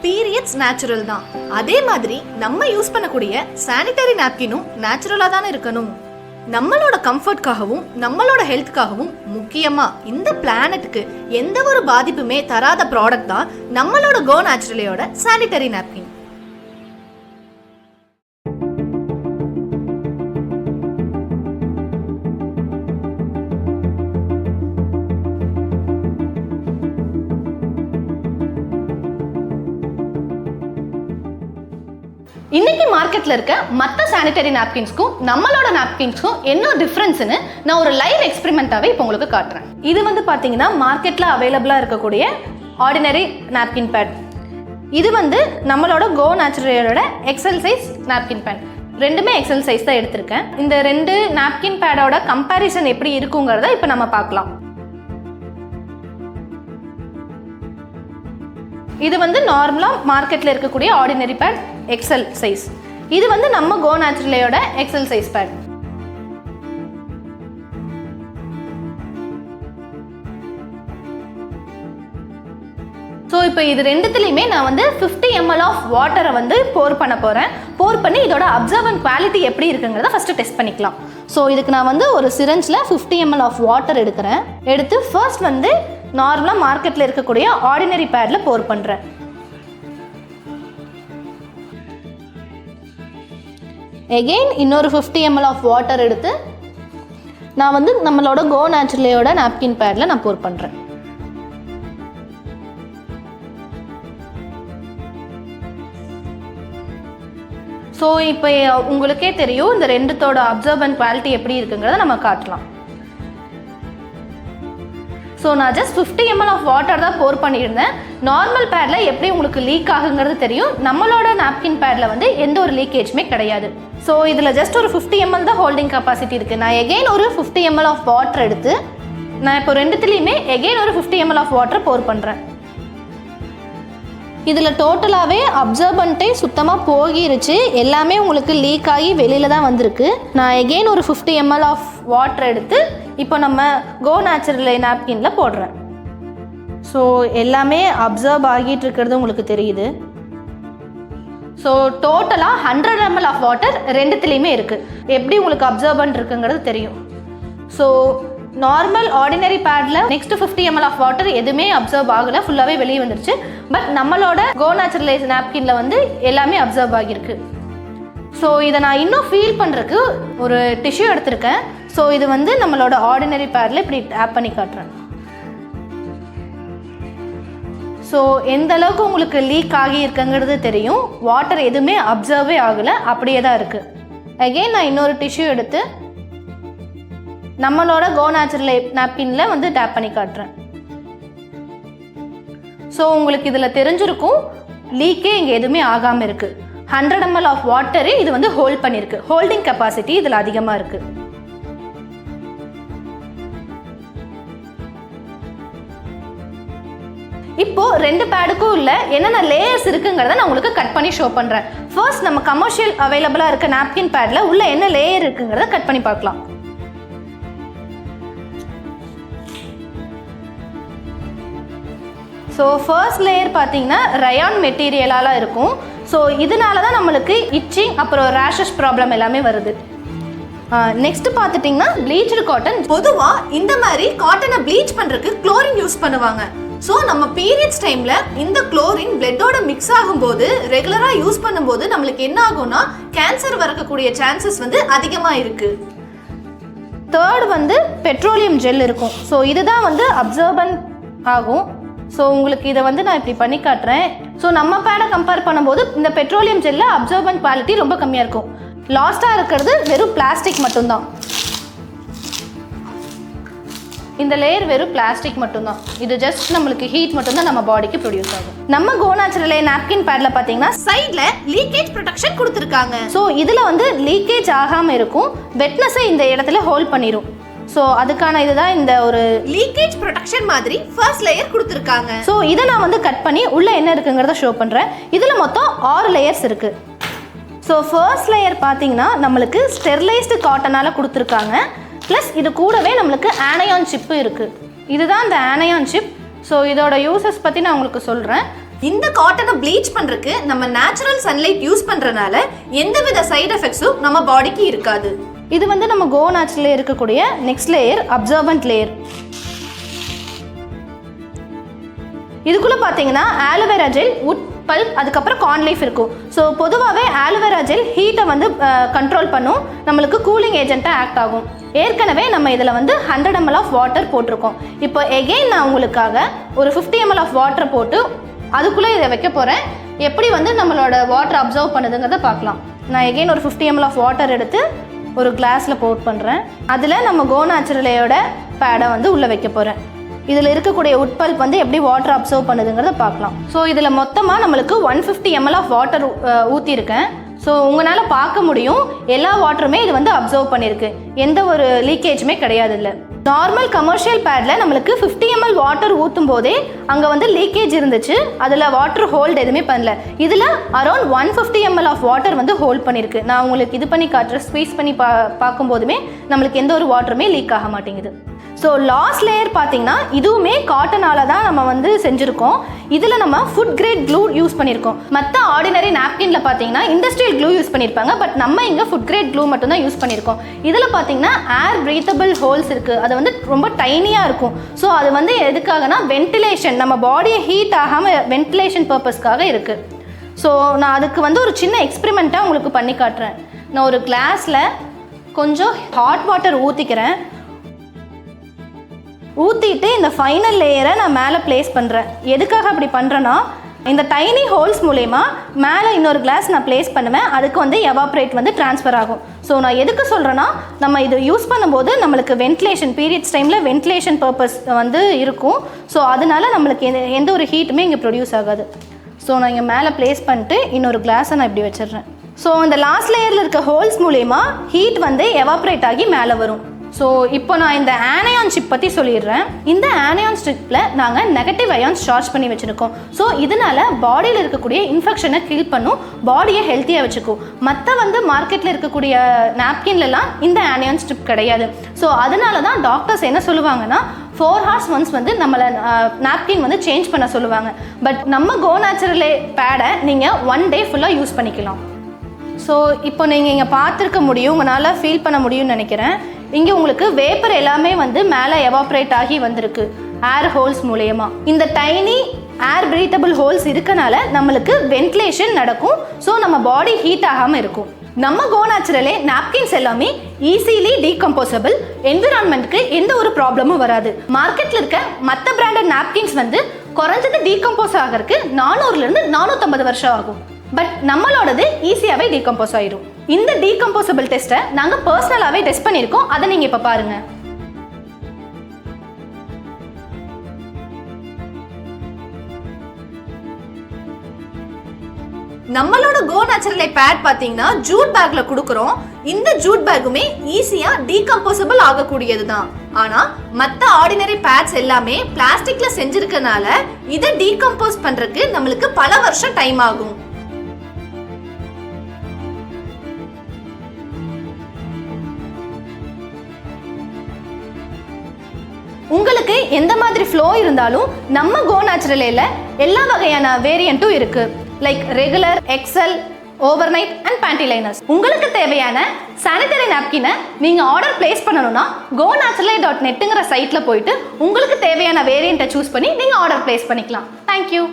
Periods natural தான். அதே மாதிரி நம்ம யூஸ் பண்ணக்கூடிய சானிட்டரி நாப்கினும் நேச்சுரலா தானே இருக்கணும். நம்மளோட கம்ஃபர்ட்காகவும் நம்மளோட ஹெல்த்துக்காகவும் முக்கியமா இந்த பிளானட்டுக்கு எந்த ஒரு பாதிப்புமே தராத ப்ராடக்ட் தான் நம்மளோட கோ நேச்சுரலியோட சானிட்டரி நாப்கின். இன்னைக்கு மார்க்கெட்ல இருக்க மற்ற சானிட்டரி நாப்கின்ஸ்க்கும் நம்மளோட நாப்கின்ஸ்க்கும் என்ன டிஃபரன்ஸ்னு நான் ஒரு லைவ் எக்ஸ்பெரிமெண்டாவே இப்போ உங்களுக்கு காட்டுறேன். இது வந்து பாத்தீங்கன்னா மார்க்கெட்ல அவைலபிளா இருக்கக்கூடிய ஆர்டினரி நாப்கின் பேட். இது வந்து நம்மளோட கோ நேச்சுரலோட எக்ஸல் சைஸ் நாப்கின் பேட். ரெண்டுமே எக்ஸல் சைஸ் தான் எடுத்திருக்கேன். இந்த ரெண்டு நாப்கின் பேடோட கம்பேரிசன் எப்படி இருக்குங்கிறத இப்போ நம்ம பார்க்கலாம். இது வந்து நார்மலா மார்க்கெட்ல இருக்கக்கூடிய ஆர்டினரி பேட் எக்ஸல் சைஸ். இது வந்து நம்ம கோ நேச்சுரலியோட எக்ஸல் சைஸ் பேட். ஸோ இப்போ இது ரெண்டுத்துலையுமே நான் வந்து 50 ml ஆஃப் வாட்டரை வந்து போர் பண்ண போகிறேன். போர் பண்ணி இதோட அப்சர்வன்ட் குவாலிட்டி எப்படி இருக்குங்கிறத ஃபஸ்ட்டு டெஸ்ட் பண்ணிக்கலாம். ஸோ இதுக்கு நான் வந்து ஒரு சிரஞ்சில் 50 ml ஆஃப் வாட்டர் எடுக்கிறேன். எடுத்து ஃபர்ஸ்ட் வந்து நார்மலாக மார்க்கெட்டில் இருக்கக்கூடிய ஆர்டினரி பேடில் போர் பண்ணுறேன். எகெயின் இன்னொரு 50 ml ஆஃப் வாட்டர் எடுத்து நான் வந்து நம்மளோட கோ நேச்சுரலியோட நாப்கின் பேடில் நான் போர் பண்ணுறேன். ஸோ இப்போ உங்களுக்கே தெரியும் இந்த ரெண்டுத்தோட அப்சர்வன்ட் குவாலிட்டி எப்படி இருக்குங்கிறத நம்ம காட்டலாம். ஸோ நான் ஜஸ்ட் 50 ml ஆஃப் வாட்டர் தான் போர் பண்ணியிருந்தேன். நார்மல் பேடில் எப்படி உங்களுக்கு லீக் ஆகுங்கிறது தெரியும். நம்மளோட நாப்கின் பேடில் வந்து எந்த ஒரு லீக்கேஜுமே கிடையாது. ஸோ இதில் ஜஸ்ட் ஒரு 50 ml தான் ஹோல்டிங் கெப்பாசிட்டி இருக்குது. நான் எகெயின் ஒரு 50 ml ஆஃப் வாட்டர் எடுத்து நான் இப்போ ரெண்டுத்துலேயுமே எகெயின் ஒரு 50 ml ஆஃப் வாட்டர் போர் பண்ணுறேன். இதில் டோட்டலாகவே அப்சர்வன்ட்டே சுத்தமாக போகிருச்சு. எல்லாமே உங்களுக்கு லீக் ஆகி வெளியில் தான் வந்திருக்கு. நான் எகெயின் ஒரு 50 ml ஆஃப் வாட்டர் எடுத்து இப்போ நம்ம கோ நேச்சுரல் நாப்கின்ல போடுறேன். ஸோ எல்லாமே அப்சர்வ் ஆகிட்டு இருக்கிறது உங்களுக்கு தெரியுது. ஸோ டோட்டலாக 100 ml ஆஃப் வாட்டர் ரெண்டுத்துலேயுமே இருக்குது. எப்படி உங்களுக்கு அப்சர்வன்ட் இருக்குங்கிறது தெரியும். ஸோ நார்மல் ஆர்டினரி பேடில் நெக்ஸ்ட் 50 ml ஆஃப் வாட்டர் எதுவுமே அப்சர்வ் ஆகலை, ஃபுல்லாகவே வெளியே வந்துருச்சு. பட் நம்மளோட கோ நேச்சுரலைஸ் நாப்கினில் வந்து எல்லாமே அப்சர்வ் ஆகியிருக்கு. ஸோ இதை நான் இன்னும் ஃபீல் பண்ணுறதுக்கு ஒரு டிஷ்யூ எடுத்திருக்கேன். ஸோ இது வந்து நம்மளோட ஆர்டினரி பேடில் இப்படி டேப் பண்ணி காட்டுறேன். ஸோ எந்த அளவுக்கு உங்களுக்கு லீக் ஆகி இருக்குங்கிறது தெரியும். வாட்டர் எதுவுமே அப்சர்வே ஆகலை, அப்படியே தான் இருக்குது. அகெயின் நான் இன்னொரு டிஷ்யூ எடுத்து நம்மளோட கோ நேச்சுரல் நாப்கினில் வந்து டேப் பண்ணி காட்டுறேன். ஸோ உங்களுக்கு இதில் தெரிஞ்சிருக்கும் லீக்கே இங்கே எதுவுமே ஆகாமல் இருக்குது. 100 ml ஆஃப் வாட்டரு இது வந்து ஹோல்ட் பண்ணியிருக்கு. ஹோல்டிங் கெப்பாசிட்டி இதில் அதிகமாக இருக்குது. இப்போ ரெண்டு பேடுக்கும் உள்ள என்னென்ன லேயர்ஸ் இருக்குங்கிறத நான் உங்களுக்கு கட் பண்ணி ஷோ பண்ணுறேன். ஃபர்ஸ்ட் நம்ம கமர்ஷியல் அவைலபிளாக இருக்க நாப்கின் பேடில் உள்ள என்ன லேயர் இருக்குங்கிறத கட் பண்ணி பார்க்கலாம். ஸோ ஃபர்ஸ்ட் லேயர் பார்த்தீங்கன்னா ரயான் மெட்டீரியலால் இருக்கும். ஸோ இதனால தான் நம்மளுக்கு இச்சிங் அப்புறம் ரேஷஸ் ப்ராப்ளம் எல்லாமே வருது. நெக்ஸ்ட் பார்த்துட்டிங்கன்னா ப்ளீச்டு காட்டன். பொதுவாக இந்த மாதிரி காட்டனை ப்ளீச் பண்ணுறதுக்கு குளோரின் யூஸ் பண்ணுவாங்க. ஸோ நம்ம பீரியட்ஸ் டைமில் இந்த குளோரின் பிளட்டோட மிக்ஸ் ஆகும்போது ரெகுலராக யூஸ் பண்ணும்போது நம்மளுக்கு என்ன ஆகும்னா கேன்சர் வரக்கூடிய சான்சஸ் வந்து அதிகமாக இருக்குது. தேர்ட் வந்து பெட்ரோலியம் ஜெல் இருக்கும். ஸோ இதுதான் வந்து அப்சர்வன்ட் ஆகும். ஸோ உங்களுக்கு இதை வந்து நான் இப்படி பண்ணி காட்டுறேன். ஸோ நம்ம பேடை கம்பேர் பண்ணும்போது இந்த பெட்ரோலியம் ஜெல்லில் அப்சர்வன்ட் குவாலிட்டி ரொம்ப கம்மியாக இருக்கும். லாஸ்ட்டாக இருக்கிறது வெறும் பிளாஸ்டிக் மட்டும்தான். இந்த லேயர் வெறும் பிளாஸ்டிக் மட்டும்தான். இது ஜஸ்ட் நம்மளுக்கு ஹீட் மட்டும்தான் நம்ம பாடிக்கு ப்ரொடியூஸ் ஆகும். நம்ம கோ நேச்சுரல் நாப்கின் பேடில் பார்த்தீங்கன்னா சைடில் லீக்கேஜ் ப்ரொடெக்ஷன் கொடுத்துருக்காங்க. ஸோ இதில் வந்து லீக்கேஜ் ஆகாமல் இருக்கும். வெட்னஸை இந்த இடத்துல ஹோல்ட் பண்ணிடும். ஸோ அதுக்கான இதுதான் இந்த ஒரு லீக்கேஜ் ப்ரொடெக்ஷன் மாதிரி ஃபர்ஸ்ட் லேயர் கொடுத்துருக்காங்க. ஸோ இதை நான் வந்து கட் பண்ணி உள்ளே என்ன இருக்குங்கிறத ஷோ பண்ணுறேன். இதில் மொத்தம் 6 லேயர்ஸ் இருக்குது. ஸோ ஃபர்ஸ்ட் லேயர் பார்த்தீங்கன்னா நம்மளுக்கு ஸ்டெர்லைஸ்டு காட்டனால் கொடுத்துருக்காங்க. ப்ளஸ் இது கூடவே நம்மளுக்கு ஆனையான் சிப்பு இருக்குது. இதுதான் இந்த ஆனையான் சிப். ஸோ இதோட யூசஸ் பற்றி நான் உங்களுக்கு சொல்கிறேன். இந்த காட்டனை ப்ளீச் பண்றதுக்கு நம்ம நேச்சுரல் சன்லைட் யூஸ் பண்றனால எந்தவித சைடு எஃபெக்ட்ஸும் நம்ம பாடிக்கு இருக்காது. இது வந்து நம்ம கோ நேச்சுரல்ல இருக்கக்கூடிய நெக்ஸ்ட் லேயர் அப்சர்வன்ட் லேயர். இதுக்குள்ள பார்த்தீங்கன்னா ஆலோவேரா ஜெல், உட் பல்ப், அதுக்கப்புறம் கார்ன் லீஃப் இருக்கும். ஸோ பொதுவாகவே ஆலோவேரா ஜெல் ஹீட்டை வந்து கண்ட்ரோல் பண்ணும், நம்மளுக்கு கூலிங் ஏஜென்ட்டாக ஆக்ட் ஆகும். ஏற்கனவே நம்ம இதில் வந்து 100 ml ஆஃப் வாட்டர் போட்டிருக்கோம். இப்போ எகெயின் நான் உங்களுக்காக ஒரு 50 ml ஆஃப் வாட்டர் போட்டு அதுக்குள்ளே இதை வைக்க போகிறேன். எப்படி வந்து நம்மளோட வாட்டர் அப்சர்வ் பண்ணுதுங்கிறத பார்க்கலாம். நான் எகெயின் ஒரு 50 ml ஆஃப் வாட்டர் எடுத்து ஒரு கிளாஸில் போட் பண்ணுறேன். அதில் நம்ம கோ நேச்சுரலையோட பேடை வந்து உள்ளே வைக்க போகிறேன். இதில் இருக்கக்கூடிய உட்பல்ப் வந்து எப்படி வாட்டர் அப்சர்வ் பண்ணுதுங்கிறத பார்க்கலாம். ஸோ இதில் மொத்தமாக நம்மளுக்கு 150 ml ஆஃப் வாட்டர் ஊற்றிருக்கேன். ஸோ உங்களால் பார்க்க முடியும் எல்லா வாட்டருமே இது வந்து அப்சர்வ் பண்ணியிருக்கு, எந்த ஒரு லீக்கேஜுமே கிடையாது. இல்லை நார்மல் கமர்ஷியல் பேடில் நம்மளுக்கு 50 ml வாட்டர் ஊற்றும் போதே அங்கே வந்து லீக்கேஜ் இருந்துச்சு, அதில் வாட்டர் ஹோல்டு எதுவுமே பண்ணல. இதில் அரௌண்ட் 150 ml ஆஃப் வாட்டர் வந்து ஹோல்ட் பண்ணியிருக்கு. நான் உங்களுக்கு இது பண்ணி காட்டுறேன், ஸ்குவீஸ் பண்ணி பார்க்கும்போதுமே நம்மளுக்கு எந்த ஒரு வாட்டருமே லீக் ஆக மாட்டேங்குது. ஸோ லாஸ்ட் லேயர் பார்த்தீங்கன்னா இதுவுமே காட்டனால தான் நம்ம வந்து செஞ்சுருக்கோம். இதில் நம்ம ஃபுட் கிரேட் க்ளூ யூஸ் பண்ணியிருக்கோம். மற்ற ஆர்டினரி நாப்கின்ல பார்த்தீங்கன்னா இண்டஸ்ட்ரியல் க்ளூ யூஸ் பண்ணியிருப்பாங்க, பட் நம்ம இங்கே ஃபுட் கிரேட் க்ளூ மட்டும் தான் யூஸ் பண்ணியிருக்கோம். இதில் பார்த்தீங்கன்னா ஏர் பிரீத்தபிள் ஹோல்ஸ் இருக்குது, அது வந்து ரொம்ப டைனியாக இருக்கும். ஸோ அது வந்து எதுக்காகனா வென்டிலேஷன், நம்ம பாடியை ஹீட் ஆகாமல் வென்டிலேஷன் பர்பஸ்க்காக இருக்குது. ஸோ நான் அதுக்கு வந்து ஒரு சின்ன எக்ஸ்பெரிமெண்ட்டாக உங்களுக்கு பண்ணி காட்டுறேன். நான் ஒரு கிளாஸில் கொஞ்சம் ஹாட் வாட்டர் ஊற்றிக்கிறேன். ஊற்றிட்டு இந்த ஃபைனல் லேயரை நான் மேலே ப்ளேஸ் பண்ணுறேன். எதுக்காக அப்படி பண்ணுறேன்னா, இந்த டைனி ஹோல்ஸ் மூலயமா மேலே இன்னொரு கிளாஸ் நான் ப்ளேஸ் பண்ணுவேன், அதுக்கு வந்து எவாப்ரேட் வந்து ட்ரான்ஸ்ஃபர் ஆகும். ஸோ நான் எதுக்கு சொல்கிறேன்னா, நம்ம இது யூஸ் பண்ணும்போது நம்மளுக்கு வென்டிலேஷன் பீரியட்ஸ் டைமில் வென்டிலேஷன் பர்பஸ் வந்து இருக்கும். ஸோ அதனால நம்மளுக்கு எந்த ஒரு ஹீட்டுமே இங்கே ப்ரொடியூஸ் ஆகாது. ஸோ நான் இங்கே மேலே ப்ளேஸ் பண்ணிட்டு இன்னொரு கிளாஸை நான் இப்படி வச்சிடுறேன். ஸோ இந்த லாஸ்ட் லேயரில் இருக்க ஹோல்ஸ் மூலயமா ஹீட் வந்து எவாப்ரேட் ஆகி மேலே வரும். ஸோ இப்போ நான் இந்த ஆனையான் சிப் பற்றி சொல்லிடுறேன். இந்த ஆனையான் சிப்பில் நாங்கள் நெகட்டிவ் அயான்ஸ் சார்ஜ் பண்ணி வச்சுருக்கோம். ஸோ இதனால் பாடியில் இருக்கக்கூடிய இன்ஃபெக்ஷனை கில் பண்ணும், பாடியை ஹெல்த்தியாக வச்சுக்கும். மற்ற வந்து மார்க்கெட்டில் இருக்கக்கூடிய நாப்கின்லலாம் இந்த ஆனையான் ஸ்ட்ரிப் கிடையாது. ஸோ அதனால தான் டாக்டர்ஸ் என்ன சொல்லுவாங்கன்னா 4 hours ஒன்ஸ் வந்து நம்மளை நாப்கின் வந்து சேஞ்ச் பண்ண சொல்லுவாங்க. பட் நம்ம கோ நேச்சுரலே பேடை நீங்கள் 1 day ஃபுல்லாக யூஸ் பண்ணிக்கலாம். ஸோ இப்போ நீங்கள் இங்கே பார்த்துருக்க முடியும், உங்களால் ஃபீல் பண்ண முடியும்னு நினைக்கிறேன். இங்கே உங்களுக்கு வேப்பர் எல்லாமே வந்து மேலே எவாப்ரேட் ஆகி வந்திருக்கு ஏர் ஹோல்ஸ் மூலயமா. இந்த டைனி ஏர் பிரீத்தபிள் ஹோல்ஸ் இருக்கனால நம்மளுக்கு வென்டிலேஷன் நடக்கும். ஸோ நம்ம பாடி ஹீட் ஆகாமல் இருக்கும். நம்ம கோ நேச்சுரலே நாப்கின்ஸ் எல்லாமே ஈஸிலி டீகம்போசபிள், என்விரான்மெண்ட்டுக்கு எந்த ஒரு ப்ராப்ளமும் வராது. மார்க்கெட்டில் இருக்க மற்ற பிராண்டட் நாப்கின்ஸ் வந்து குறைஞ்சது டீகம்போஸ் ஆகிறதுக்கு 400லேருந்து 450 வருஷம் ஆகும். பட் நம்மளோடது ஈஸியாகவே டீகம்போஸ் ஆயிடும். இந்த டீகம்போசபிள் டெஸ்ட்டை நாங்கள் பர்சனலாகவே டெஸ்ட் பண்ணியிருக்கோம், அதை நீங்கள் இப்போ பாருங்கள். நம்மளோட கோ நேச்சுரலை பேட் பார்த்தீங்கன்னா ஜூட் பேக்ல கொடுக்குறோம். இந்த ஜூட் பேக்குமே ஈஸியா டீகம்போசபிள் ஆகக்கூடியது தான். ஆனா மற்ற ஆர்டினரி பேட்ஸ் எல்லாமே பிளாஸ்டிக்ல செஞ்சிருக்கனால இதை டீகம்போஸ் பண்றதுக்கு நம்மளுக்கு பல வருஷம் டைம் ஆகும். உங்களுக்கு எந்த மாதிரி ஃப்ளோ இருந்தாலும் நம்ம கோ நேச்சுரலேல எல்லா வகையான வேரியண்ட்டும் இருக்கு. Like regular, XL, overnight and panty liners. உங்களுக்கு தேவையான சானிட்டரி நாப்கினை நீங்கள் ஆர்டர் பிளேஸ் பண்ணணும்னா gonatural.netங்கிற சைட்டில் போயிட்டு உங்களுக்கு தேவையான வேரியண்ட்டை சூஸ் பண்ணி நீங்கள் ஆர்டர் பிளேஸ் பண்ணிக்கலாம். தேங்க்யூ.